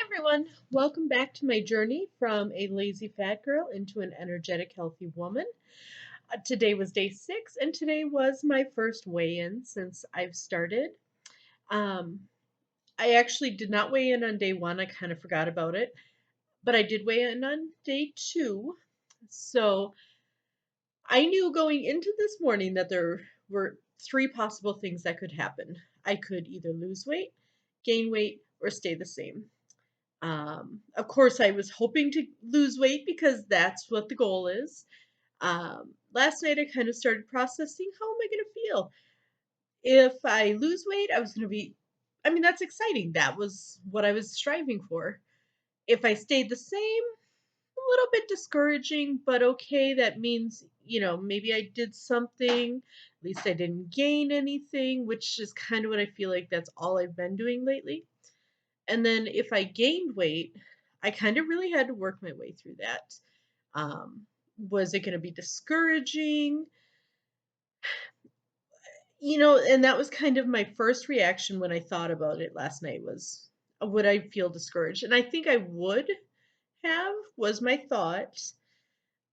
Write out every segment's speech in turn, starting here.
Everyone, welcome back to my journey from a lazy fat girl into an energetic, healthy woman. Today was day 6, and today was my first weigh in since I've started. Um, I actually did not weigh in on day 1, I kind of forgot about it, but I did weigh in on day 2. So I knew going into this morning that there were 3 possible things that could happen. I could either lose weight, gain weight, or stay the same. Of course, I was hoping to lose weight because that's what the goal is. Last night, I kind of started processing how am I going to feel? If I lose weight, I was going to I mean, that's exciting. That was what I was striving for. If I stayed the same, a little bit discouraging, but okay. That means, maybe I did something. At least I didn't gain anything, which is kind of what I feel like that's all I've been doing lately. And then if I gained weight, I kind of really had to work my way through that. Was it going to be discouraging? And that was kind of my first reaction when I thought about it last night was, would I feel discouraged? And I think I would have, was my thought.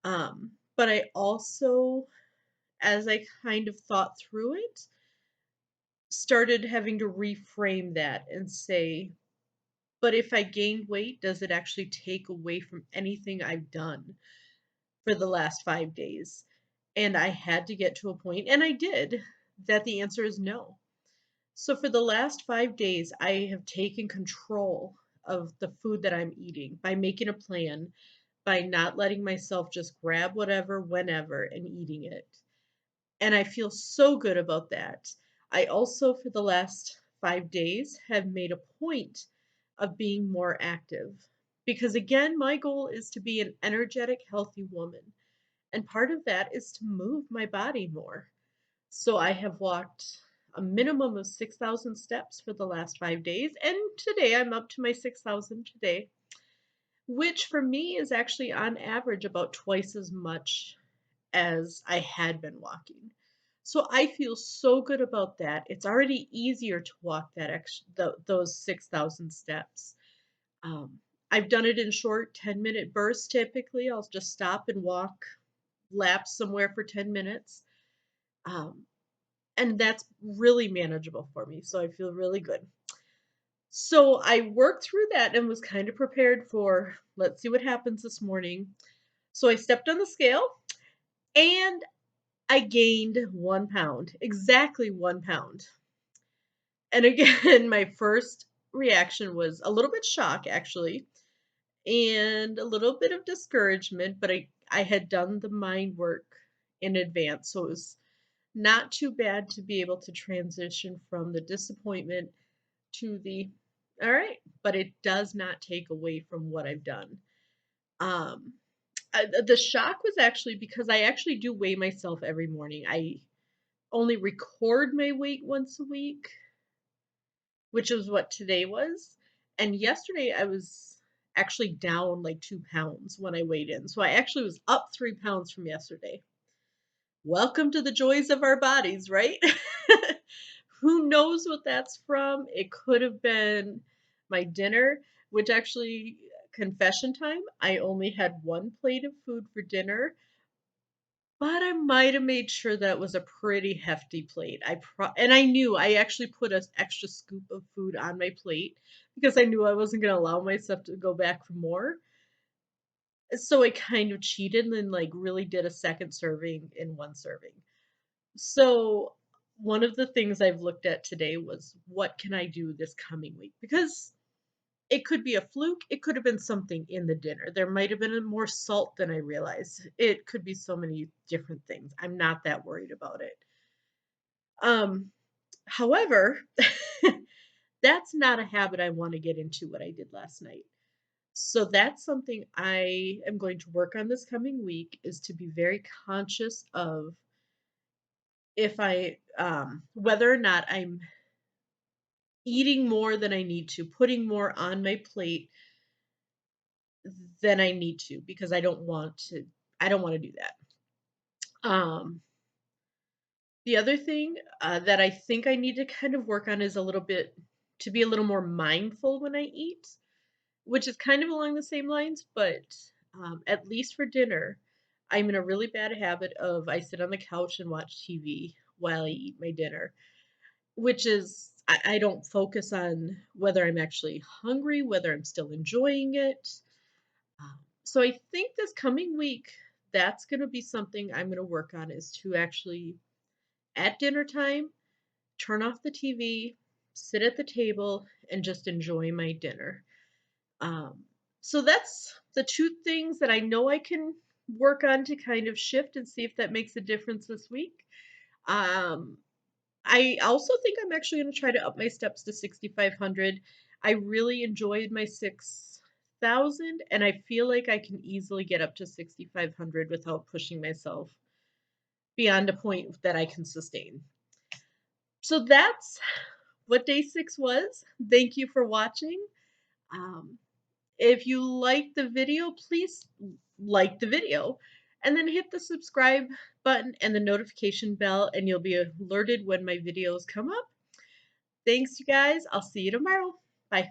But I also, as I kind of thought through it, started having to reframe that and say, but if I gained weight, does it actually take away from anything I've done for the last 5 days? And I had to get to a point, and I did, that the answer is no. So for the last 5 days, I have taken control of the food that I'm eating by making a plan, by not letting myself just grab whatever, whenever, and eating it. And I feel so good about that. I also, for the last 5 days, have made a point of being more active. Because again, my goal is to be an energetic, healthy woman. And part of that is to move my body more. So I have walked a minimum of 6,000 steps for the last 5 days. And today I'm up to my 6,000 today, which for me is actually on average about twice as much as I had been walking. So I feel so good about that. It's already easier to walk those 6,000 steps. Um, I've done it in short 10-minute bursts typically. I'll just stop and walk laps somewhere for 10 minutes. Um, and that's really manageable for me. So I feel really good. So I worked through that and was kind of prepared for let's see what happens this morning. So I stepped on the scale and I gained 1 pound, exactly 1 pound. And again, my first reaction was a little bit shock, actually, and a little bit of discouragement, but I had done the mind work in advance. So it was not too bad to be able to transition from the disappointment to the all right, but it does not take away from what I've done. Um, the shock was actually because I actually do weigh myself every morning. I only record my weight once a week, which is what today was. And yesterday I was actually down like 2 pounds when I weighed in. So I actually was up 3 pounds from yesterday. Welcome to the joys of our bodies, right? Who knows what that's from? It could have been my dinner, which actually, confession time, I only had 1 plate of food for dinner, but I might have made sure that was a pretty hefty plate. And I knew I actually put an extra scoop of food on my plate because I knew I wasn't going to allow myself to go back for more. So I kind of cheated and like really did a second serving in one serving. So one of the things I've looked at today was what can I do this coming week? Because it could be a fluke. It could have been something in the dinner. There might have been more salt than I realized. It could be so many different things. I'm not that worried about it. Um, However, that's not a habit I want to get into what I did last night. So that's something I am going to work on this coming week is to be very conscious of if I whether or not I'm eating more than I need to, putting more on my plate than I need to because I don't want to do that. The other thing that I think I need to kind of work on is a little bit to be a little more mindful when I eat. which is kind of along the same lines, but at least for dinner, I'm in a really bad habit of I sit on the couch and watch TV while I eat my dinner, which is I don't focus on whether I'm actually hungry, whether I'm still enjoying it. So I think this coming week, that's going to be something I'm going to work on is to actually at dinner time turn off the TV, sit at the table, and just enjoy my dinner. Um, so that's the two things that I know I can work on to kind of shift and see if that makes a difference this week. Um, I also think I'm actually going to try to up my steps to 6,500. I really enjoyed my 6,000, and I feel like I can easily get up to 6,500 without pushing myself beyond a point that I can sustain. So that's what day 6 was. Thank you for watching. Um, if you like the video, please like the video and then hit the subscribe button and the notification bell, and you'll be alerted when my videos come up. Thanks, you guys. I'll see you tomorrow. Bye.